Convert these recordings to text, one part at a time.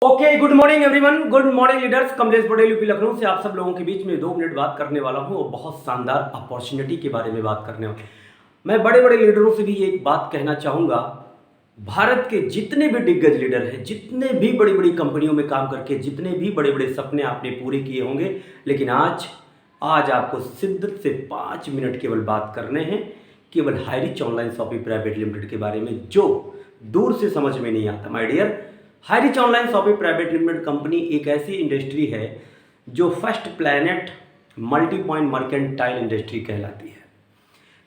Okay, good morning everyone, good morning leaders. Kamlesh Patel UP Lucknow से आप सब लोगों के बीच में 2 मिनट बात करने वाला हूं और बहुत शानदार अपॉर्चुनिटी के बारे में बात करने वाला हूं। मैं बड़े बड़े लीडरों से भी एक बात कहना चाहूँगा। भारत के जितने भी दिग्गज लीडर हैं, जितने भी बड़ी बड़ी कंपनियों में काम करके जितने भी बड़े बड़े सपने आपने पूरे किए होंगे, लेकिन आज आपको शिद्दत से 5 मिनट केवल बात करने हैं, केवल Highrich online shopping private limited के बारे में, जो दूर से समझ में नहीं आता। My dear, Hirich online shopping private limited company एक ऐसी इंडस्ट्री है जो first planet multi point mercantile industry कहलाती है।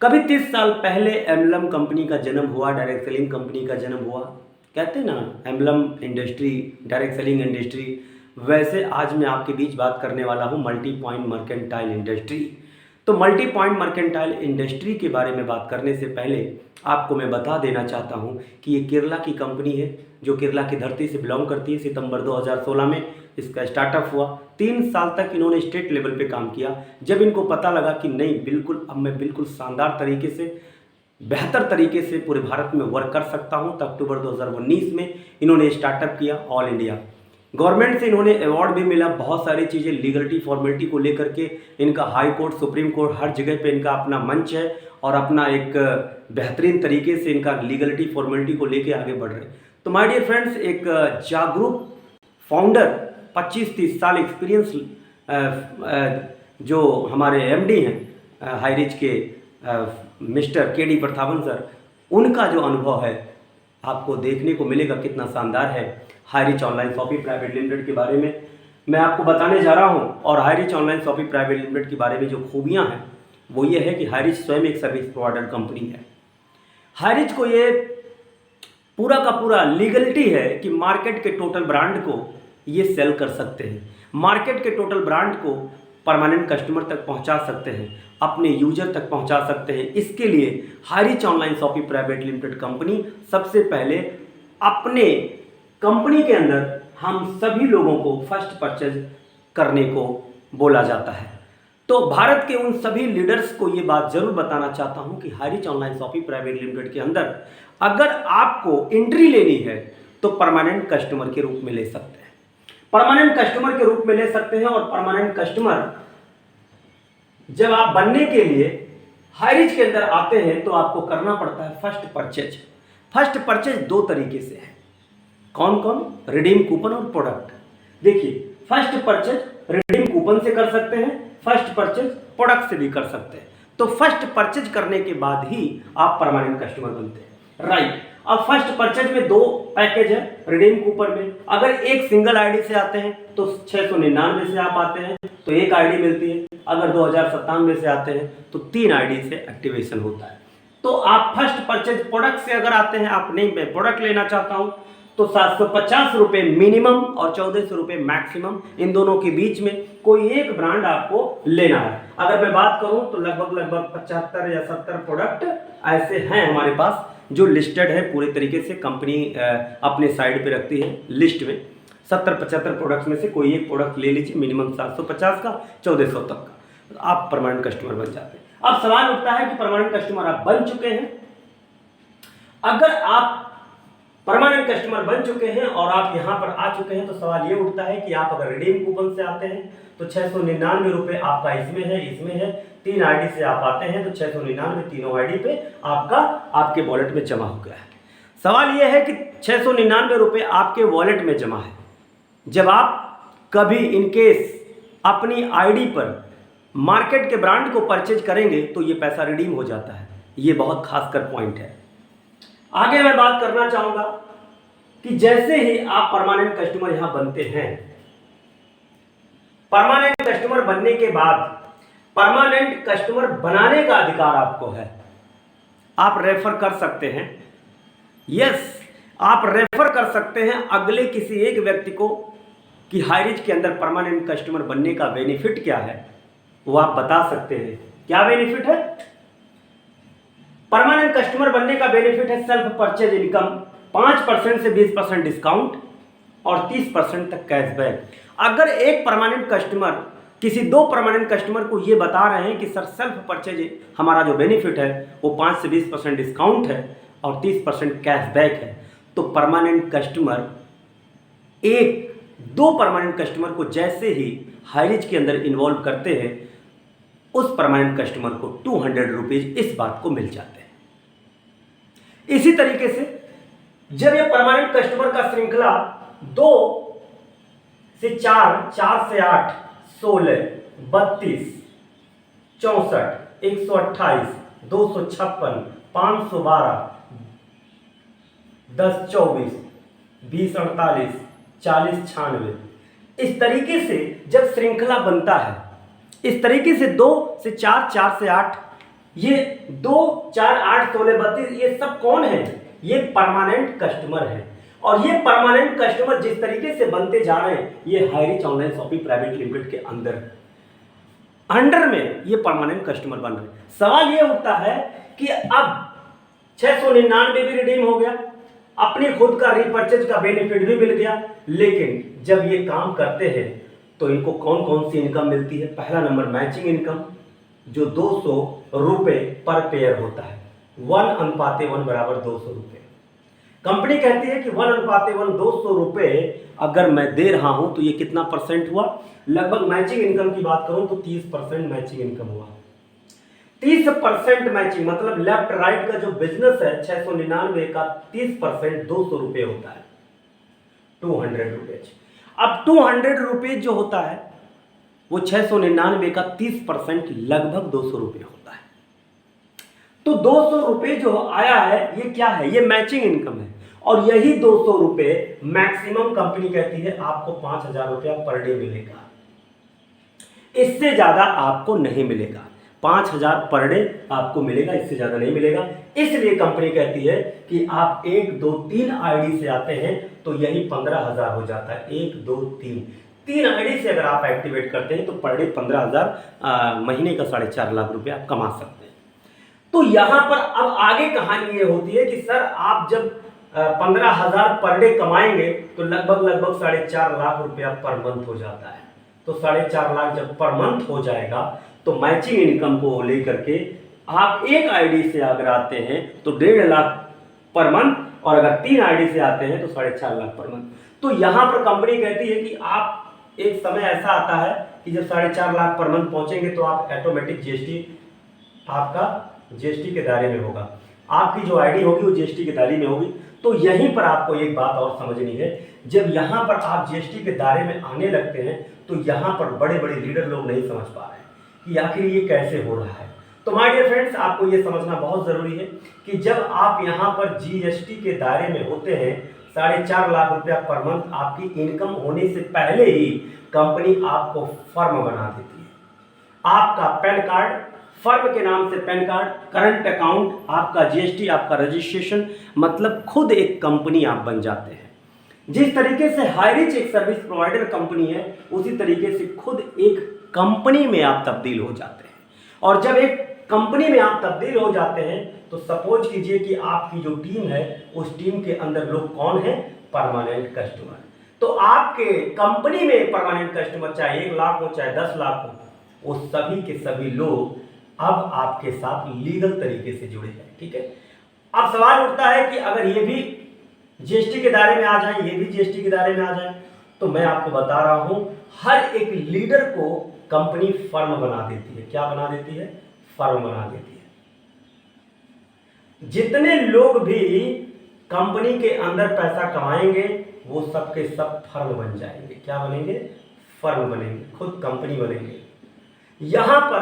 कभी 30 साल पहले एम्बलम कंपनी का जन्म हुआ, डायरेक्ट सेलिंग कंपनी का जन्म हुआ। कहते हैं ना, emblem industry, direct selling industry. वैसे आज मैं आपके बीच बात करने वाला हूँ मल्टी पॉइंट मर्केंटाइल इंडस्ट्री। तो मल्टी पॉइंट मर्केंटाइल इंडस्ट्री के बारे में बात करने से पहले आपको मैं बता देना चाहता हूं कि ये केरला की कंपनी है, जो केरला की धरती से बिलोंग करती है। सितंबर 2016 में इसका स्टार्टअप हुआ। 3 साल तक इन्होंने स्टेट लेवल पे काम किया। जब इनको पता लगा कि नहीं, बिल्कुल अब मैं बिल्कुल शानदार तरीके से, बेहतर तरीके से पूरे भारत में वर्क कर सकता हूं, तो अक्टूबर 2019 में इन्होंने स्टार्टअप किया ऑल इंडिया। गवर्नमेंट से इन्होंने अवार्ड भी मिला। बहुत सारी चीज़ें लीगलिटी फॉर्मेलिटी को लेकर के इनका हाई कोर्ट, सुप्रीम कोर्ट, हर जगह पे इनका अपना मंच है और अपना एक बेहतरीन तरीके से इनका लीगलिटी फॉर्मेलिटी को लेके आगे बढ़ रहे हैं। तो माय डियर फ्रेंड्स, एक जागरूक फाउंडर, 25-30 साल एक्सपीरियंस जो हमारे एमडी हैं हाईरिच के मिस्टर केडी प्रथावन सर, उनका जो अनुभव है आपको देखने को मिलेगा कितना शानदार है। Highrich online shopping private limited के बारे में मैं आपको बताने जा रहा हूं। और Highrich online shopping private limited के बारे में जो खूबियां हैं वो ये है कि हाईरिच स्वयं एक सर्विस प्रोवाइडर कंपनी है। हाईरिच को ये पूरा का पूरा लीगलिटी है कि मार्केट के टोटल ब्रांड को ये सेल कर सकते हैं, मार्केट के टोटल ब्रांड को परमानेंट कस्टमर तक पहुंचा सकते हैं, अपने यूजर तक पहुंचा सकते हैं। इसके लिए Highrich online shopping private limited company सबसे पहले अपने कंपनी के अंदर हम सभी लोगों को फर्स्ट परचेज करने को बोला जाता है। तो भारत के उन सभी लीडर्स को ये बात जरूर बताना चाहता हूं कि Highrich online shopping private limited के अंदर अगर आपको एंट्री लेनी है तो परमानेंट कस्टमर के रूप में ले सकते हैं, परमानेंट कस्टमर के रूप में ले सकते हैं। और परमानेंट कस्टमर जब आप बनने के लिए हाईरिच के अंदर आते हैं तो आपको करना पड़ता है फर्स्ट परचेज। फर्स्ट परचेज 2 तरीके से है। कौन कौन? रिडीम कूपन और प्रोडक्ट। देखिए, फर्स्ट परचेज रिडीम कूपन से कर सकते हैं, फर्स्ट परचेज प्रोडक्ट से भी कर सकते हैं। तो फर्स्ट परचेज करने के बाद ही आप परमानेंट कस्टमर बनते हैं, राइट। अब फर्स्ट परचेज में 2 पैकेज है रिडीम कूपन में। अगर एक सिंगल आईडी से आते हैं तो 699 से आप आते हैं तो 1 आईडी मिलती है। अगर 2097 से आते हैं तो 3 आईडी से एक्टिवेशन होता है। तो आप फर्स्ट परचेज प्रोडक्ट से अगर आते हैं, आप नहीं, मैं प्रोडक्ट लेना चाहता हूं, तो 750 रुपये मिनिमम और 1400 रुपये मैक्सिमम, इन दोनों के बीच में कोई एक ब्रांड आपको लेना है। अगर मैं बात करूं तो लगभग 75 या 70 प्रोडक्ट ऐसे हैं हमारे पास जो लिस्टेड है पूरे तरीके से। कंपनी अपने साइड पे रखती है लिस्ट में 70-75 प्रोडक्ट्स में से कोई एक प्रोडक्ट ले लीजिए, मिनिमम 750 का, 1400 तक का, तो आप परमानेंट कस्टमर बन जाते हैं। अब सवाल उठता है कि परमानेंट कस्टमर आप बन चुके हैं। अगर आप परमानेंट कस्टमर बन चुके हैं और आप यहां पर आ चुके हैं तो सवाल ये उठता है कि आप अगर रिडीम कूपन से आते हैं तो 699 रुपये आपका इसमें है, 3 आईडी से आप आते हैं तो 699 तीनों आईडी पे आपके वॉलेट में जमा हो गया है। सवाल यह है कि 699 रुपये आपके वॉलेट में जमा है। जब आप कभी इनकेस अपनी आईडी पर मार्केट के ब्रांड को परचेज करेंगे तो ये पैसा रिडीम हो जाता है। ये बहुत खासकर पॉइंट है। आगे मैं बात करना चाहूंगा कि जैसे ही आप परमानेंट कस्टमर यहां बनते हैं, परमानेंट कस्टमर बनने के बाद परमानेंट कस्टमर बनाने का अधिकार आपको है। आप रेफर कर सकते हैं, यस, आप रेफर कर सकते हैं अगले किसी एक व्यक्ति को कि हाईरिच के अंदर परमानेंट कस्टमर बनने का बेनिफिट क्या है, वो आप बता सकते हैं। क्या बेनिफिट है? परमानेंट कस्टमर बनने का बेनिफिट है सेल्फ परचेज इनकम, 5% से 20% डिस्काउंट और 30% तक कैशबैक। अगर एक परमानेंट कस्टमर किसी 2 परमानेंट कस्टमर को ये बता रहे हैं कि सर सेल्फ परचेज हमारा जो बेनिफिट है वो 5 से 20% डिस्काउंट है और 30% कैशबैक है, तो परमानेंट कस्टमर एक दो परमानेंट कस्टमर को जैसे ही हाईरिच के अंदर इन्वॉल्व करते हैं, उस परमानेंट कस्टमर को 200 रुपीज इस बात को मिल जाते हैं। इसी तरीके से जब ये परमानेंट कस्टमर का श्रृंखला 2 से 4, 4 से 8, 16, 32, 64, 128, 256, 512, 10, 24, 20, 48, 40, 96, इस तरीके से जब श्रृंखला बनता है, इस तरीके से 2 से 4, 4 से 8, ये 2, 4, 8, 16, 32, ये सब कौन है? ये परमानेंट कस्टमर है। और ये परमानेंट कस्टमर जिस तरीके से बनते जा रहे हैं, ये Highrich online shopping private limited के अंडर में ये परमानेंट कस्टमर बन रहे हैं। सवाल ये उठता है कि अब 699 भी रिडीम हो गया, अपने खुद का रीपर्चेज का बेनिफिट भी मिल गया, लेकिन जब ये काम करते हैं तो इनको कौन कौन सी इनकम मिलती है? पहला नंबर मैचिंग इनकम, जो 200 रुपये पर पेयर होता है। 1:1 बराबर 200 रुपये। कंपनी कहती है कि 1:1 200 रुपये अगर मैं दे रहा हूं तो ये कितना परसेंट हुआ? लगभग मैचिंग इनकम की बात करूं तो 30% मैचिंग इनकम हुआ। 30% मैचिंग मतलब लेफ्ट राइट का जो बिजनेस है 699 का 30% 200 रुपये होता है, 200 रुपीज। अब 200 रुपीज जो होता है वो 699 का 30% लगभग 200 रुपये होता है। तो 200 रुपये जो आया है ये क्या है? ये मैचिंग इनकम है। और यही 200 रुपये मैक्सिमम कंपनी कहती है आपको 5000 रुपया पर डे मिलेगा, इससे ज्यादा आपको नहीं मिलेगा। 5000 पर डे आपको मिलेगा, इससे ज्यादा नहीं मिलेगा। इसलिए कंपनी कहती है कि आप 1, 2, 3 आईडी से आते हैं तो यही 15,000 हो जाता है। 1, 2, 3 आईडी से अगर आप एक्टिवेट करते हैं तो पर डे 15,000, महीने का 4.5 लाख रुपए आप कमा सकते हैं। तो यहां पर अब आगे कहानी ये होती है कि सर आप जब 15,000 पर डे कमाएंगे तो लगभग 4.5 लाख रुपया पर मंथ हो जाता है। तो 4.5 लाख जब पर मंथ हो जाएगा तो मैचिंग इनकम को लेकर के आप एक आईडी से अगर आते हैं तो 1.5 लाख पर मंथ, और अगर 3 आईडी से आते हैं तो 4.5 लाख पर मंथ। तो यहां पर कंपनी कहती है कि आप एक समय ऐसा आता है कि जब 4.5 लाख पर मंथ पहुंचेंगे तो आप ऑटोमेटिक जीएसटी, आपका जीएसटी के दायरे में होगा, आपकी जो आईडी होगी वो जीएसटी के दायरे में होगी। तो यहीं पर आपको एक बात और समझनी है, जब यहां पर आप जीएसटी के दायरे में आने लगते हैं तो यहां पर बड़े बड़े लीडर लोग नहीं समझ पा रहे हैं कि आखिर ये कैसे हो रहा है। तो माय डियर फ्रेंड्स, आपको ये समझना बहुत जरूरी है कि जब आप यहां पर जीएसटी के दायरे में होते हैं, 4.5 लाख रुपया पर मंथ आपकी इनकम होने से पहले ही कंपनी आपको फर्म बना देती है। आपका पैन कार्ड, फर्म के नाम से पैन कार्ड, करंट अकाउंट, आपका जीएसटी, आपका रजिस्ट्रेशन, मतलब खुद एक कंपनी आप बन जाते हैं। जिस तरीके से हाईरिच एक सर्विस प्रोवाइडर कंपनी है, उसी तरीके से खुद एक कंपनी में आप तब्दील हो जाते हैं। और जब एक कंपनी में आप तब्दील हो जाते हैं तो सपोज कीजिए कि आपकी जो टीम है उस टीम के अंदर लोग कौन है? Permanent customer. तो आपके कंपनी में परमानेंट कस्टमर चाहे 1 लाख हो चाहे 10 लाख हो, वो सभी के सभी लोग अब आपके साथ लीगल तरीके से जुड़े हैं। ठीक है, अब सवाल उठता है कि अगर ये भी जीएसटी के दायरे में आ जाए, ये भी जीएसटी के दायरे में आ जाए, तो मैं आपको बता रहा हूं हर एक लीडर को कंपनी फर्म बना देती है। क्या बना देती है? फर्म बना देती है। जितने लोग भी कंपनी के अंदर पैसा कमाएंगे वो सब के सब फर्म बन जाएंगे। क्या बनेंगे? फर्म बनेंगे, खुद कंपनी बनेंगे। यहां पर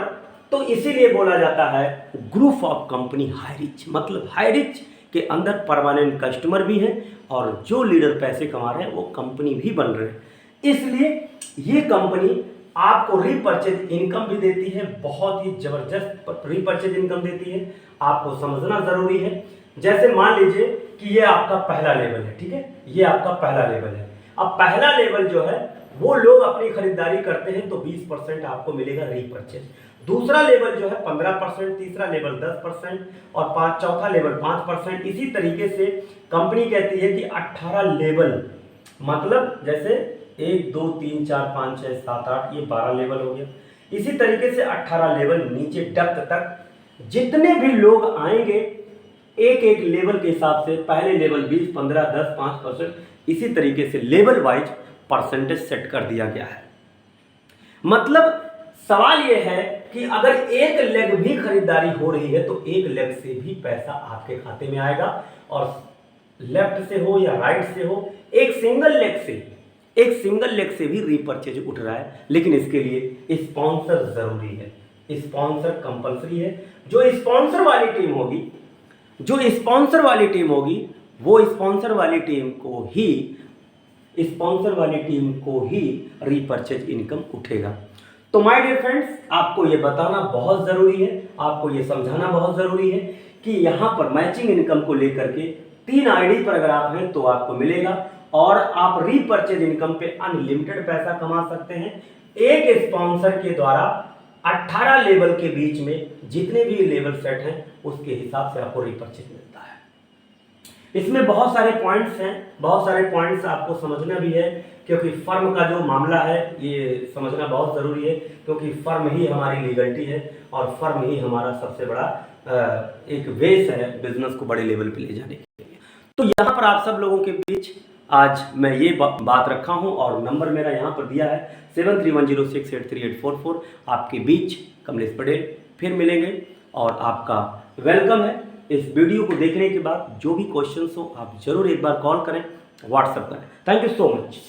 तो इसीलिए बोला जाता है ग्रुप ऑफ कंपनी हाईरिच, मतलब हाईरिच के अंदर परमानेंट कस्टमर भी हैं और जो लीडर पैसे कमा रहे हैं वो कंपनी भी बन रहे हैं। इसलिए ये कंपनी आपको रीपर्चेज इनकम भी देती है, बहुत ही जबरदस्त रीपर्चेज इनकम देती है। आपको समझना जरूरी है। जैसे मान लीजिए कि ये आपका पहला लेवल है, ठीक है, ये आपका पहला लेवल है। अब पहला लेवल जो है वो लोग अपनी खरीदारी करते हैं तो 20% आपको मिलेगा रीपर्चेज। दूसरा लेवल जो है 15%, तीसरा लेवल 10% और चौथा लेवल 5%। इसी तरीके से कंपनी कहती है कि 18 लेवल, मतलब जैसे 1, 2, 3, 4, 5, 6, 7, 8, ये 12 लेवल हो गया। इसी तरीके से 18 लेवल नीचे डेप्थ तक जितने भी लोग आएंगे एक एक लेवल के हिसाब से, पहले लेवल 20, 15, 10, 5%, इसी तरीके से लेवल वाइज परसेंटेज सेट कर दिया गया है। मतलब सवाल यह है कि अगर एक लेग भी खरीदारी हो रही है तो एक लेग से भी पैसा आपके खाते में आएगा, और लेफ्ट से हो या राइट से हो, एक सिंगल लेग से भी रीपर्चेज उठ रहा है। लेकिन इसके लिए स्पॉन्सर जरूरी है, स्पॉन्सर कंपलसरी है। जो स्पॉन्सर वाली टीम होगी वो स्पॉन्सर वाली टीम को ही रीपर्चेज इनकम उठेगा। तो माय डियर फ्रेंड्स, आपको ये बताना बहुत ज़रूरी है, आपको ये समझाना बहुत ज़रूरी है कि यहाँ पर मैचिंग इनकम को लेकर के 3 आईडी पर अगर आप हैं तो आपको मिलेगा, और आप रीपर्चेज इनकम पे अनलिमिटेड पैसा कमा सकते हैं। एक स्पॉन्सर के द्वारा 18 लेवल के बीच में जितने भी लेवल सेट हैं उसके हिसाब से आपको रीपर्चेज मिलता है। इसमें बहुत सारे पॉइंट्स हैं, बहुत सारे पॉइंट्स आपको समझना भी है, क्योंकि फर्म का जो मामला है ये समझना बहुत ज़रूरी है, क्योंकि फर्म ही हमारी लीगलिटी है और फर्म ही हमारा सबसे बड़ा एक बेस है बिजनेस को बड़े लेवल पे ले जाने के लिए। तो यहाँ पर आप सब लोगों के बीच आज मैं ये बात रखा हूँ, और नंबर मेरा यहाँ पर दिया है 7310683844। आपके बीच कमलेश पटेल फिर मिलेंगे, और आपका वेलकम है। इस वीडियो को देखने के बाद जो भी क्वेश्चंस हो आप जरूर एक बार कॉल करें, व्हाट्सएप करें। Thank you so much.